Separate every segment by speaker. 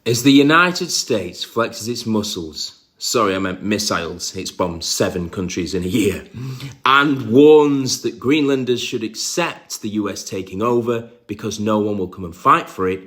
Speaker 1: As the United States flexes its muscles, sorry, I meant missiles, it's bombed 7 countries in a year, and warns that Greenlanders should accept the US taking over because no one will come and fight for it,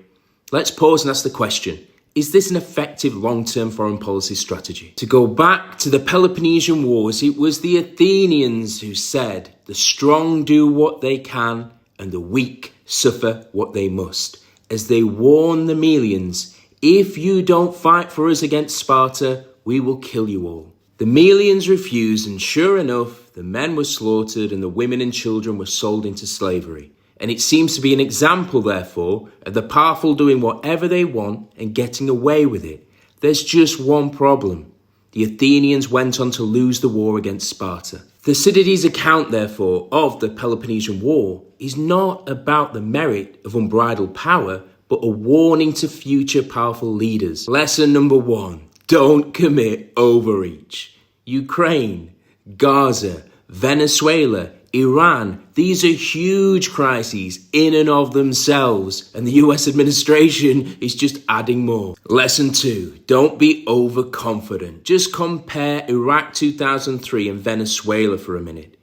Speaker 1: let's pause and ask the question, is this an effective long-term foreign policy strategy? To go back to the Peloponnesian Wars, it was the Athenians who said, the strong do what they can and the weak suffer what they must, as they warn the Melians, if you don't fight for us against Sparta, we will kill you all. The Melians refused, and sure enough, the men were slaughtered and the women and children were sold into slavery. And it seems to be an example, therefore, of the powerful doing whatever they want and getting away with it. There's just one problem. The Athenians went on to lose the war against Sparta. Thucydides' account, therefore, of the Peloponnesian War is not about the merit of unbridled power, but a warning to future powerful leaders. Lesson number 1, don't commit overreach. Ukraine, Gaza, Venezuela, Iran, these are huge crises in and of themselves, and the US administration is just adding more. Lesson 2, don't be overconfident. Just compare Iraq 2003 and Venezuela for a minute.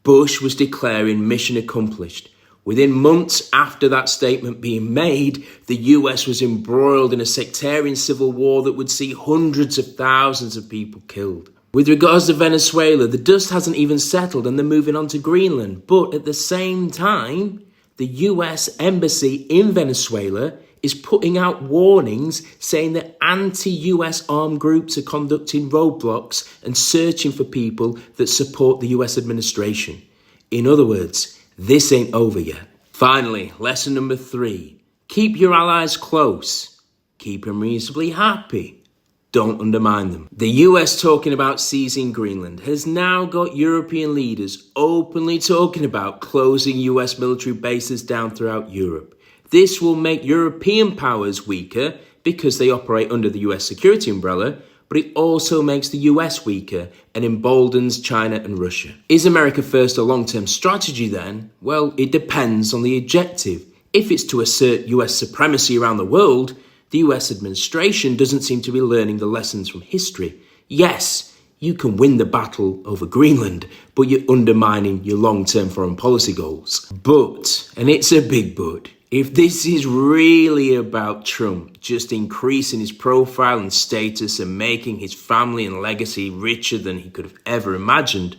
Speaker 1: Bush was declaring mission accomplished. Within months after that statement being made, the US was embroiled in a sectarian civil war that would see hundreds of thousands of people killed. With regards to Venezuela, the dust hasn't even settled and they're moving on to Greenland. But at the same time, the US embassy in Venezuela is putting out warnings saying that anti-US armed groups are conducting roadblocks and searching for people that support the US administration. In other words, this ain't over yet. Finally, lesson number 3. Keep your allies close. Keep them reasonably happy. Don't undermine them. The US talking about seizing Greenland has now got European leaders openly talking about closing US military bases down throughout Europe. This will make European powers weaker because they operate under the US security umbrella, but it also makes the US weaker and emboldens China and Russia. Is America First a long-term strategy then? Well, it depends on the objective. If it's to assert US supremacy around the world, the US administration doesn't seem to be learning the lessons from history. Yes, you can win the battle over Greenland, but you're undermining your long-term foreign policy goals. But, and it's a big but, if this is really about Trump just increasing his profile and status and making his family and legacy richer than he could have ever imagined,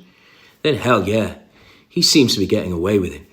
Speaker 1: then hell yeah, he seems to be getting away with it.